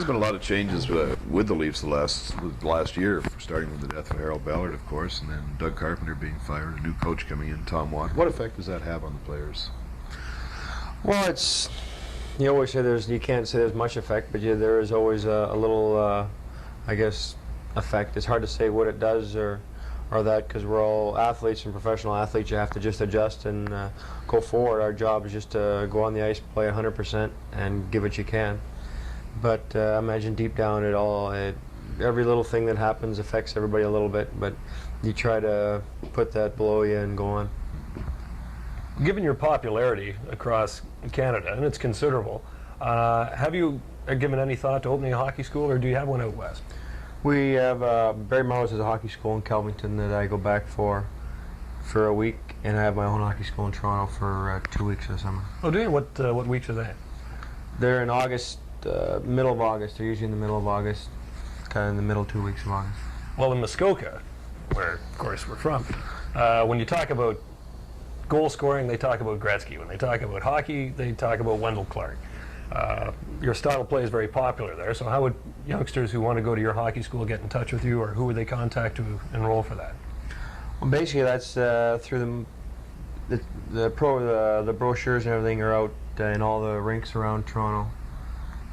There's been a lot of changes with the Leafs the last year, starting with the death of Harold Ballard, of course, and then Doug Carpenter being fired, a new coach coming in, Tom Watt. What effect does that have on the players? Well, you always say you can't say there's much effect, but there is always a little, I guess, effect. It's hard to say what it does or that, because we're all athletes and professional athletes. You have to just adjust and go forward. Our job is just to go on the ice, play 100%, and give what you can. But I imagine deep down every little thing that happens affects everybody a little bit, but you try to put that below you and go on. Given your popularity across Canada, and it's considerable, have you given any thought to opening a hockey school, or do you have one out west? We have Barry Melrose has a hockey school in Kelvington that I go back for a week, and I have my own hockey school in Toronto for 2 weeks this summer. Oh, do you? What weeks are they? They're in August, middle of August. They're usually in the middle of August, kind of in the middle 2 weeks of August. Well, in Muskoka, where of course we're from, when you talk about goal scoring, they talk about Gretzky. When they talk about hockey, they talk about Wendel Clark. Your style of play is very popular there, so how would youngsters who want to go to your hockey school get in touch with you, or who would they contact to enroll for that? Well, basically that's through the brochures and everything are out in all the rinks around Toronto.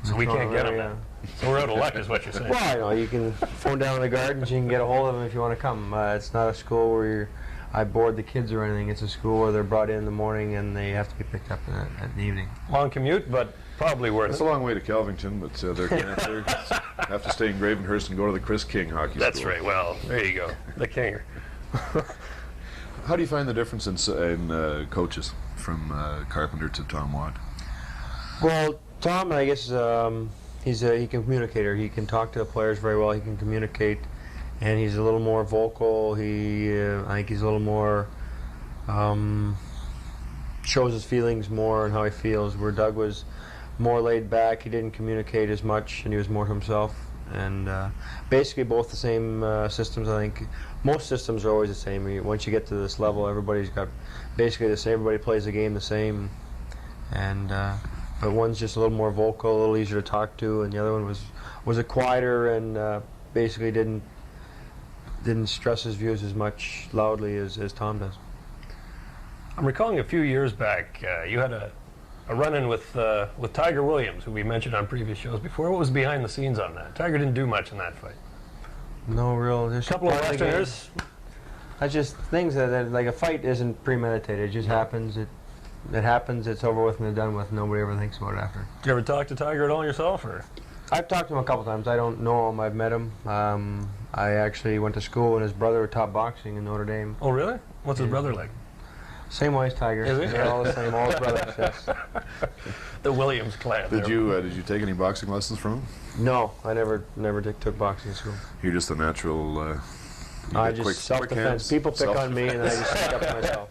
So we can't get them then. So we're out of luck is what you're saying. Well, you can phone down in the Gardens, you can get a hold of them if you want to come. It's not a school where I board the kids or anything. It's a school where they're brought in the morning and they have to be picked up at the evening. Long commute, but probably worth it. It's a long way to Kelvington, but they have to stay in Gravenhurst and go to the Chris King hockey school. That's right. Well, there you go. The Kinger. How do you find the difference in coaches from Carpenter to Tom Watt? Well, Tom, I guess he can communicate. He can talk to the players very well. He can communicate, and he's a little more vocal. I think he's a little more shows his feelings more and how he feels. Where Doug was more laid back, he didn't communicate as much, and he was more himself. And basically, both the same systems. I think most systems are always the same. Once you get to this level, everybody's got basically the same. Everybody plays the game the same, and but one's just a little more vocal, a little easier to talk to, and the other one was a quieter and basically didn't stress his views as much loudly as Tom does. I'm recalling a few years back, you had a run-in with Tiger Williams, who we mentioned on previous shows before. What was behind the scenes on that? Tiger didn't do much in that fight. No real. There's a couple of Westerners. That's just things that like a fight isn't premeditated. It just happens. It happens. It's over with and done with. Nobody ever thinks about it after. Did you ever talk to Tiger at all yourself, or? I've talked to him a couple times. I don't know him. I've met him. I actually went to school and his brother taught boxing in Notre Dame. Oh, really? What's his brother like? Same way as Tiger. Is he? They're all the same. All his brothers. Yes. The Williams clan. Did you take any boxing lessons from him? No, I never took boxing school. You're just a natural. I just self-defense. People pick on me, and I just stick up for myself.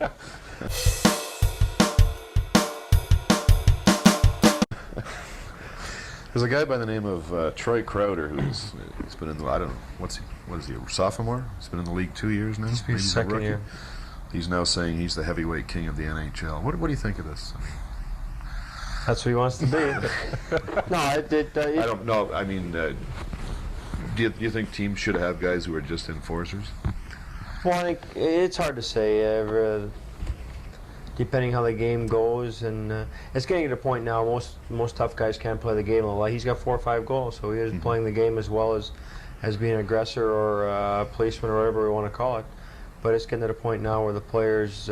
There's a guy by the name of Troy Crowder he's been in the, I don't know, what is he, a sophomore? He's been in the league 2 years now. He's his second year. He's now saying he's the heavyweight king of the NHL. What do you think of this? That's what he wants to be. No, I don't know. I mean, do you think teams should have guys who are just enforcers? Well, I think it's hard to say. Depending how the game goes, and it's getting to the point now. Most tough guys can't play the game a lot. He's got 4 or 5 goals, so he isn't playing the game as well as being an aggressor or a policeman or whatever we want to call it. But it's getting to the point now where the players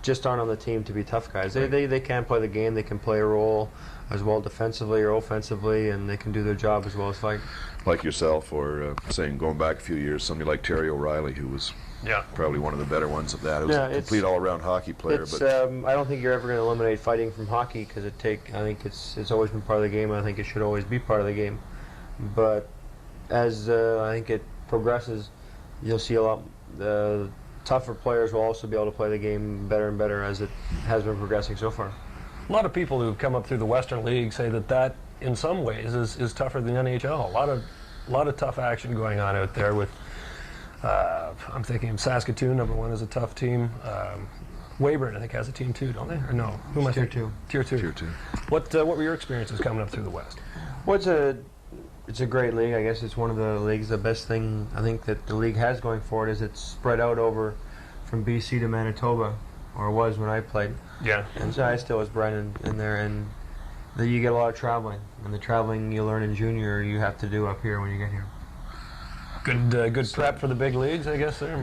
just aren't on the team to be tough guys. They can play the game. They can play a role as well defensively or offensively, and they can do their job as well as fight. Like yourself, or saying going back a few years, somebody like Terry O'Reilly, who was probably one of the better ones of that. It was a complete all-around hockey player. But I don't think you're ever going to eliminate fighting from hockey, because I think it's always been part of the game, and I think it should always be part of the game. But as I think it progresses, you'll see a lot tougher players will also be able to play the game better and better as it has been progressing so far. A lot of people who've come up through the Western League say that in some ways is tougher than NHL. A lot of tough action going on out there with. I'm thinking of Saskatoon, #1 is a tough team. Weyburn, I think, has a team too, don't they? Or no? Who am I Tier thinking? 2. Tier 2. Tier 2. What were your experiences coming up through the West? Well, it's a great league. I guess it's one of the leagues. The best thing I think that the league has going for it is it's spread out over from BC to Manitoba, or was when I played. Yeah. And so I still was bred in there, and you get a lot of traveling. And the traveling you learn in junior, you have to do up here when you get here. Good prep for the big leagues, I guess. There.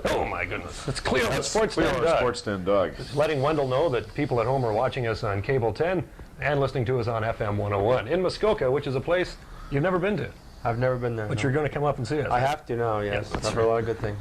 Oh my goodness! It's Cleo, the SportsDen Cleo, dog. SportsDen dog. Letting Wendell know that people at home are watching us on Cable 10 and listening to us on FM 101 in Muskoka, which is a place you've never been to, I've never been there. but no. you're going to come up and see us. I have to now, yes. Yes, that's I've heard a lot of good things.